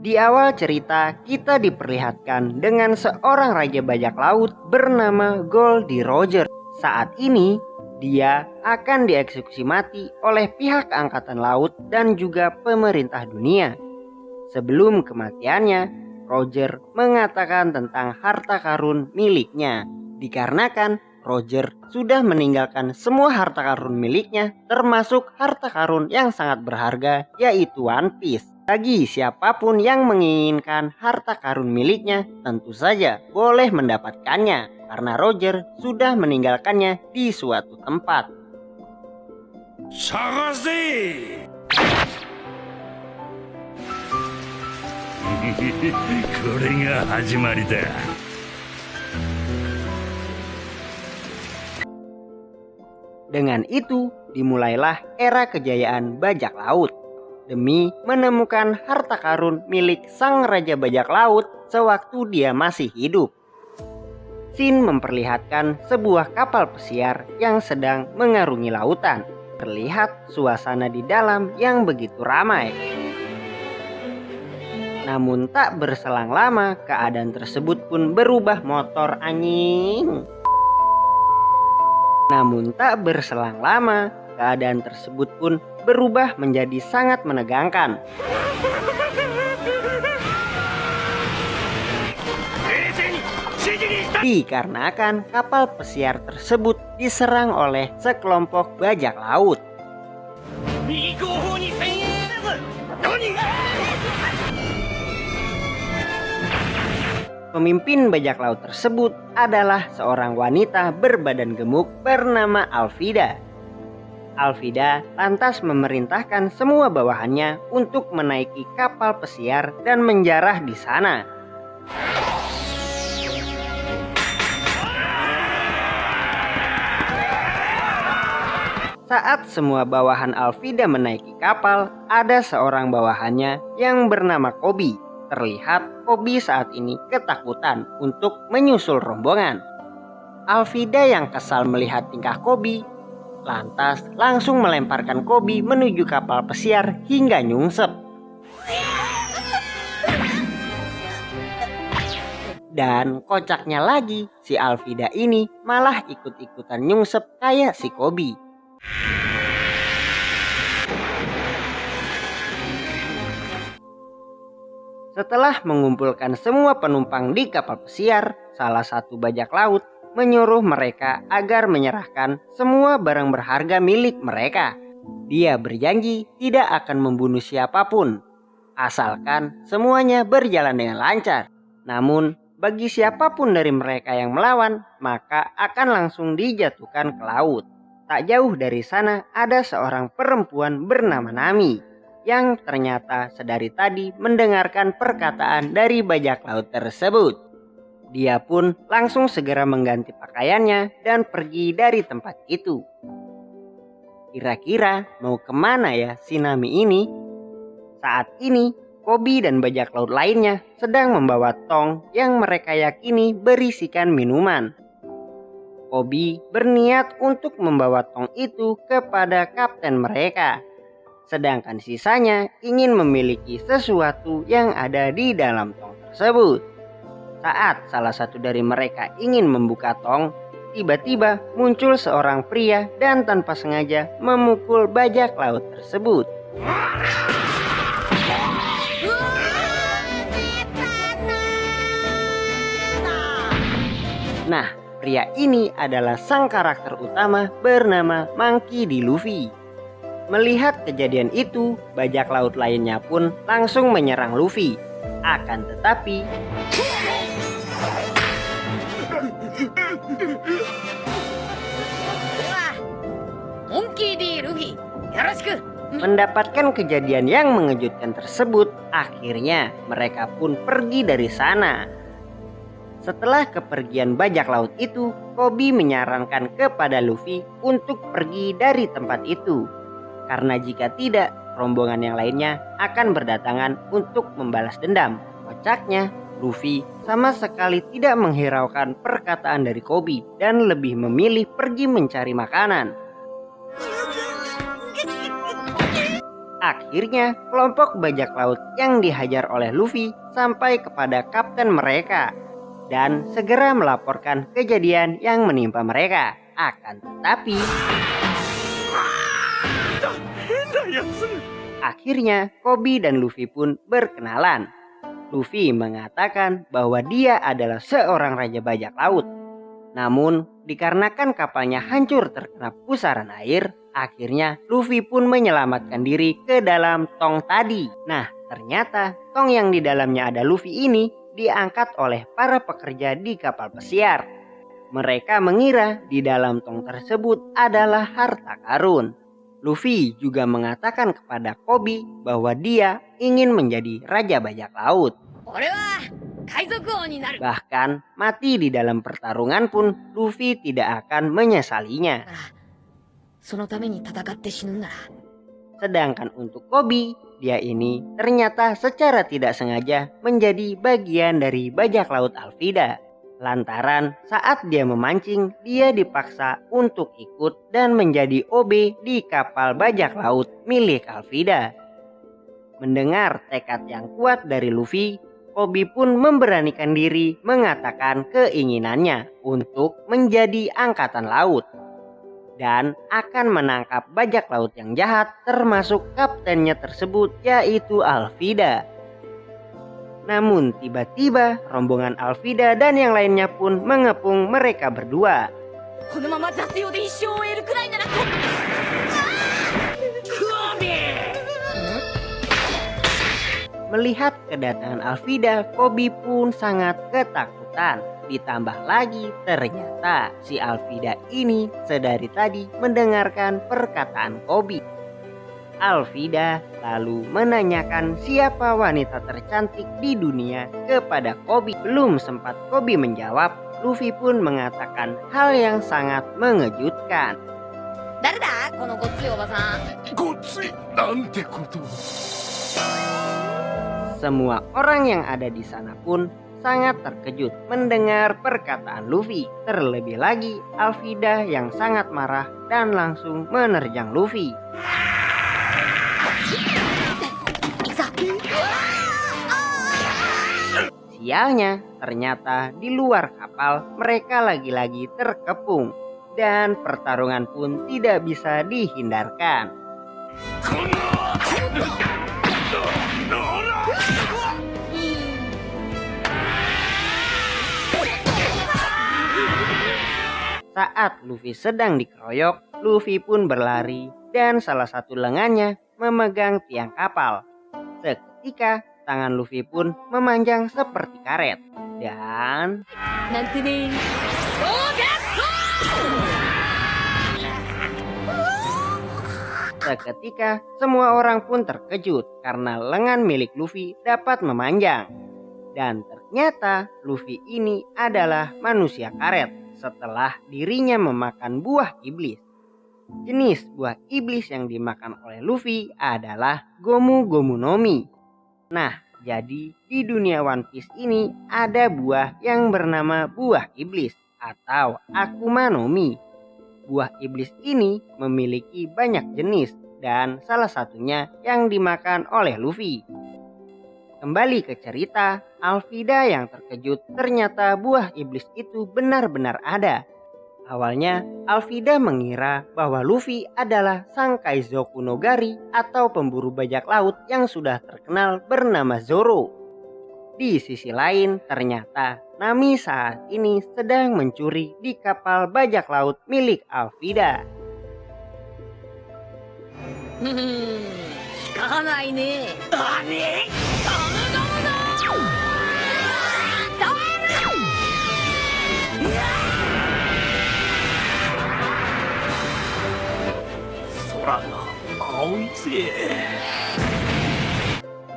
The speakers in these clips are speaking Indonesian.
Di awal cerita kita diperlihatkan dengan seorang raja bajak laut bernama Goldie Roger. Saat ini dia akan dieksekusi mati oleh pihak angkatan laut dan juga pemerintah dunia. Sebelum kematiannya, Roger mengatakan tentang harta karun miliknya. Dikarenakan Roger sudah meninggalkan semua harta karun miliknya, termasuk harta karun yang sangat berharga, yaitu One Piece. Bagi siapapun yang menginginkan harta karun miliknya, tentu saja boleh mendapatkannya, karena Roger sudah meninggalkannya di suatu tempat. 探せこれが始まりだ。 Dengan itu, dimulailah era kejayaan bajak laut. Demi menemukan harta karun milik sang raja bajak laut sewaktu dia masih hidup. Scene memperlihatkan sebuah kapal pesiar yang sedang mengarungi lautan. Terlihat suasana di dalam yang begitu ramai. Namun tak berselang lama, keadaan tersebut pun berubah motor anjing. Namun tak berselang lama, keadaan tersebut pun berubah menjadi sangat menegangkan. Dikarenakan kapal pesiar tersebut diserang oleh sekelompok bajak laut. Pemimpin bajak laut tersebut adalah seorang wanita berbadan gemuk bernama Alvida. Alvida lantas memerintahkan semua bawahannya untuk menaiki kapal pesiar dan menjarah di sana. Saat semua bawahan Alvida menaiki kapal, ada seorang bawahannya yang bernama Kobi. Terlihat Kobi saat ini ketakutan untuk menyusul rombongan. Alvida yang kesal melihat tingkah Kobi, lantas langsung melemparkan Kobi menuju kapal pesiar hingga nyungsep. Dan kocaknya lagi, si Alvida ini malah ikut-ikutan nyungsep kayak si Kobi. Setelah mengumpulkan semua penumpang di kapal pesiar, salah satu bajak laut menyuruh mereka agar menyerahkan semua barang berharga milik mereka. Dia berjanji tidak akan membunuh siapapun, asalkan semuanya berjalan dengan lancar. Namun, bagi siapapun dari mereka yang melawan, maka akan langsung dijatuhkan ke laut. Tak jauh dari sana ada seorang perempuan bernama Nami, yang ternyata sedari tadi mendengarkan perkataan dari bajak laut tersebut. Dia pun langsung segera mengganti pakaiannya dan pergi dari tempat itu. Kira-kira mau kemana ya si Nami ini? Saat ini Kobi dan bajak laut lainnya sedang membawa tong yang mereka yakini berisikan minuman. Kobi berniat untuk membawa tong itu kepada kapten mereka. Sedangkan sisanya ingin memiliki sesuatu yang ada di dalam tong tersebut. Saat salah satu dari mereka ingin membuka tong, tiba-tiba muncul seorang pria dan tanpa sengaja memukul bajak laut tersebut. Nah, pria ini adalah sang karakter utama bernama Monkey D. Luffy. Melihat kejadian itu, bajak laut lainnya pun langsung menyerang Luffy. Akan tetapi, mendapatkan kejadian yang mengejutkan tersebut, akhirnya mereka pun pergi dari sana. Setelah kepergian bajak laut itu, Kobi menyarankan kepada Luffy untuk pergi dari tempat itu. Karena jika tidak, rombongan yang lainnya akan berdatangan untuk membalas dendam. Kocaknya, Luffy sama sekali tidak menghiraukan perkataan dari Kobi dan lebih memilih pergi mencari makanan. Akhirnya kelompok bajak laut yang dihajar oleh Luffy sampai kepada kapten mereka dan segera melaporkan kejadian yang menimpa mereka. Akan tetapi akhirnya Koby dan Luffy pun berkenalan. Luffy mengatakan bahwa dia adalah seorang raja bajak laut. Namun dikarenakan kapalnya hancur terkena pusaran air, akhirnya Luffy pun menyelamatkan diri ke dalam tong tadi. Nah, ternyata tong yang di dalamnya ada Luffy ini diangkat oleh para pekerja di kapal pesiar. Mereka mengira di dalam tong tersebut adalah harta karun. Luffy juga mengatakan kepada Koby bahwa dia ingin menjadi raja bajak laut. Bahkan mati di dalam pertarungan pun Luffy tidak akan menyesalinya. Sedangkan untuk Koby, dia ini ternyata secara tidak sengaja menjadi bagian dari bajak laut Alvida. Lantaran saat dia memancing, dia dipaksa untuk ikut dan menjadi OB di kapal bajak laut milik Alvida. Mendengar tekad yang kuat dari Luffy, Koby pun memberanikan diri mengatakan keinginannya untuk menjadi angkatan laut dan akan menangkap bajak laut yang jahat termasuk kaptennya tersebut yaitu Alvida. Namun tiba-tiba rombongan Alvida dan yang lainnya pun mengepung mereka berdua. Melihat kedatangan Alvida, Koby pun sangat ketakutan. Ditambah lagi ternyata si Alvida ini sedari tadi mendengarkan perkataan Koby. Alvida lalu menanyakan siapa wanita tercantik di dunia kepada Koby. Belum sempat Koby menjawab, Luffy pun mengatakan hal yang sangat mengejutkan. Semua orang yang ada di sana pun sangat terkejut mendengar perkataan Luffy. Terlebih lagi Alvida yang sangat marah dan langsung menerjang Luffy. Sialnya, ternyata di luar kapal mereka lagi-lagi terkepung dan pertarungan pun tidak bisa dihindarkan. Saat Luffy sedang dikeroyok, Luffy pun berlari dan salah satu lengannya memegang tiang kapal. Seketika tangan Luffy pun memanjang seperti karet dan seketika semua orang pun terkejut karena lengan milik Luffy dapat memanjang. Dan ternyata Luffy ini adalah manusia karet setelah dirinya memakan buah iblis. Jenis buah iblis yang dimakan oleh Luffy adalah Gomu Gomu no Mi. Nah, jadi di dunia One Piece ini ada buah yang bernama buah iblis atau Akuma no Mi. Buah iblis ini memiliki banyak jenis dan salah satunya yang dimakan oleh Luffy. Kembali ke cerita, Alvida yang terkejut ternyata buah iblis itu benar-benar ada. Awalnya, Alvida mengira bahwa Luffy adalah sang Kaizo Kunogari atau pemburu bajak laut yang sudah terkenal bernama Zoro. Di sisi lain, ternyata Nami saat ini sedang mencuri di kapal bajak laut milik Alvida.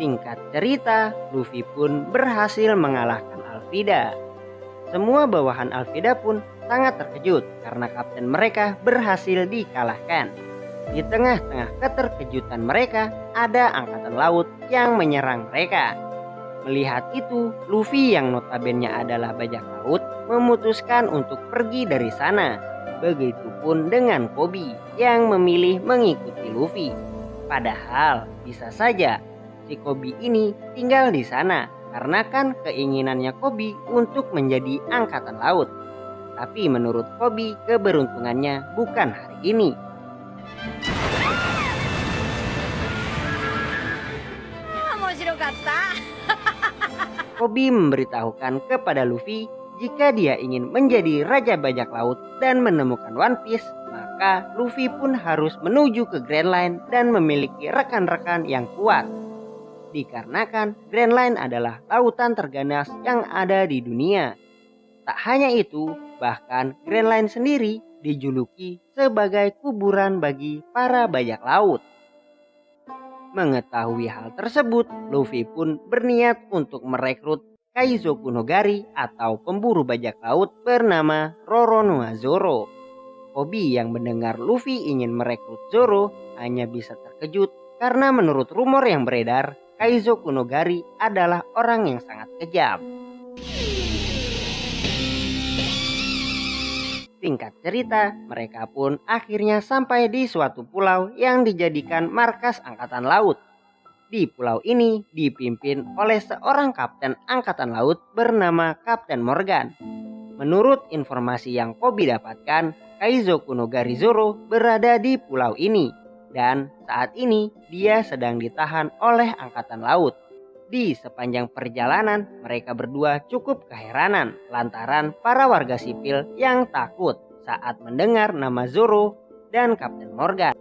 Singkat cerita, Luffy pun berhasil mengalahkan Alvida. Semua bawahan Alvida pun sangat terkejut karena kapten mereka berhasil dikalahkan. Di tengah-tengah keterkejutan mereka, ada angkatan laut yang menyerang mereka. Melihat itu, Luffy yang notabene adalah bajak laut memutuskan untuk pergi dari sana. Begitupun dengan Koby yang memilih mengikuti Luffy. Padahal bisa saja si Koby ini tinggal di sana karena kan keinginannya Koby untuk menjadi angkatan laut. Tapi menurut Koby keberuntungannya bukan hari ini. Koby memberitahukan kepada Luffy jika dia ingin menjadi Raja Bajak Laut dan menemukan One Piece, maka Luffy pun harus menuju ke Grand Line dan memiliki rekan-rekan yang kuat. Dikarenakan Grand Line adalah lautan terganas yang ada di dunia. Tak hanya itu, bahkan Grand Line sendiri dijuluki sebagai kuburan bagi para bajak laut. Mengetahui hal tersebut, Luffy pun berniat untuk merekrut Kaizoku no Gari atau pemburu bajak laut bernama Roronoa Zoro. Koby yang mendengar Luffy ingin merekrut Zoro hanya bisa terkejut karena menurut rumor yang beredar, Kaizoku no Gari adalah orang yang sangat kejam. Singkat cerita, mereka pun akhirnya sampai di suatu pulau yang dijadikan markas angkatan laut. Di pulau ini dipimpin oleh seorang kapten angkatan laut bernama Kapten Morgan. Menurut informasi yang Koby dapatkan, Kaizoku no Gari Zoro berada di pulau ini. Dan saat ini dia sedang ditahan oleh angkatan laut. Di sepanjang perjalanan mereka berdua cukup keheranan lantaran para warga sipil yang takut saat mendengar nama Zoro dan Kapten Morgan.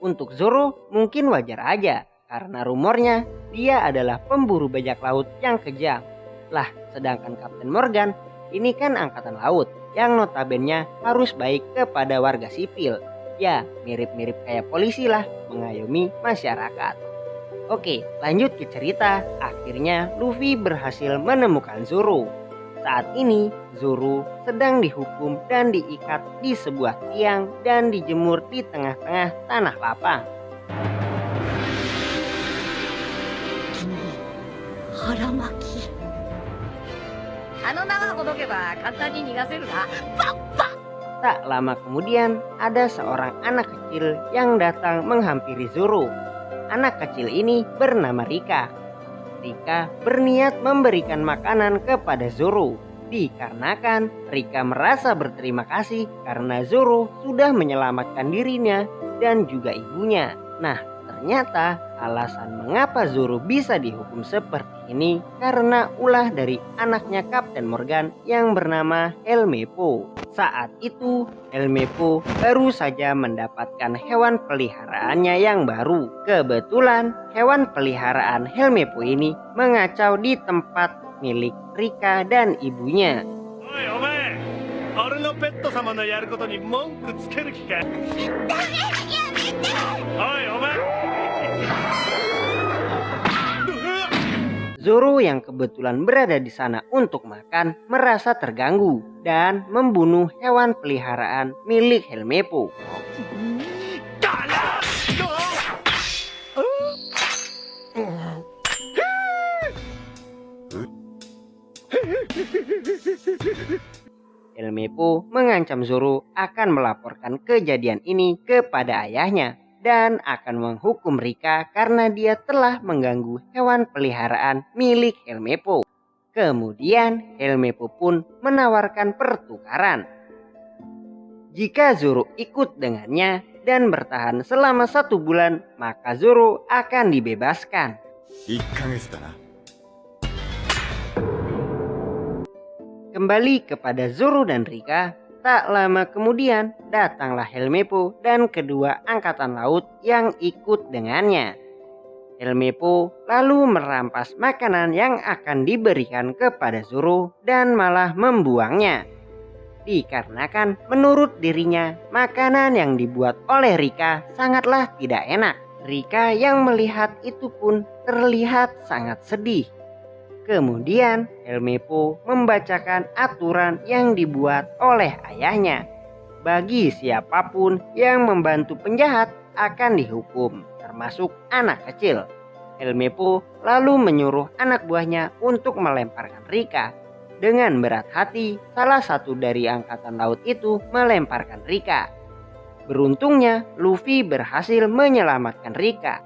Untuk Zoro mungkin wajar aja karena rumornya dia adalah pemburu bajak laut yang kejam. Lah, sedangkan Kapten Morgan ini kan angkatan laut yang notabene harus baik kepada warga sipil. Ya, mirip-mirip kayak polisi lah, mengayomi masyarakat. Oke, lanjut ke cerita. Akhirnya Luffy berhasil menemukan Zoro. Saat ini Zoro sedang dihukum dan diikat di sebuah tiang dan dijemur di tengah-tengah tanah lapang. Haramaki. Tak lama kemudian ada seorang anak kecil yang datang menghampiri Zoro. Anak kecil ini bernama Rika. Rika berniat memberikan makanan kepada Zoro. Dikarenakan Rika merasa berterima kasih karena Zoro sudah menyelamatkan dirinya dan juga ibunya. Nah, ternyata alasan mengapa Zoro bisa dihukum seperti ini karena ulah dari anaknya Kapten Morgan yang bernama Helmeppo. Saat itu Helmeppo baru saja mendapatkan hewan peliharaannya yang baru. Kebetulan hewan peliharaan Helmeppo ini mengacau di tempat milik Rika dan ibunya. Oi, omae. Ore no petto sama no yaru koto ni monku tsukeru ki ka? Oi, omae. Zoro yang kebetulan berada di sana untuk makan merasa terganggu dan membunuh hewan peliharaan milik Helmeppo. Helmeppo mengancam Zoro akan melaporkan kejadian ini kepada ayahnya dan akan menghukum Rika karena dia telah mengganggu hewan peliharaan milik Helmeppo. Kemudian Helmeppo pun menawarkan pertukaran. Jika Zoro ikut dengannya dan bertahan selama 1 bulan, maka Zoro akan dibebaskan. Kembali kepada Zoro dan Rika. Tak lama kemudian datanglah Helmeppo dan kedua angkatan laut yang ikut dengannya. Helmeppo lalu merampas makanan yang akan diberikan kepada Zoro dan malah membuangnya. Dikarenakan menurut dirinya makanan yang dibuat oleh Rika sangatlah tidak enak. Rika yang melihat itu pun terlihat sangat sedih. Kemudian Helmeppo membacakan aturan yang dibuat oleh ayahnya. Bagi siapapun yang membantu penjahat akan dihukum, termasuk anak kecil. Helmeppo lalu menyuruh anak buahnya untuk melemparkan Rika. Dengan berat hati, salah satu dari angkatan laut itu melemparkan Rika. Beruntungnya, Luffy berhasil menyelamatkan Rika.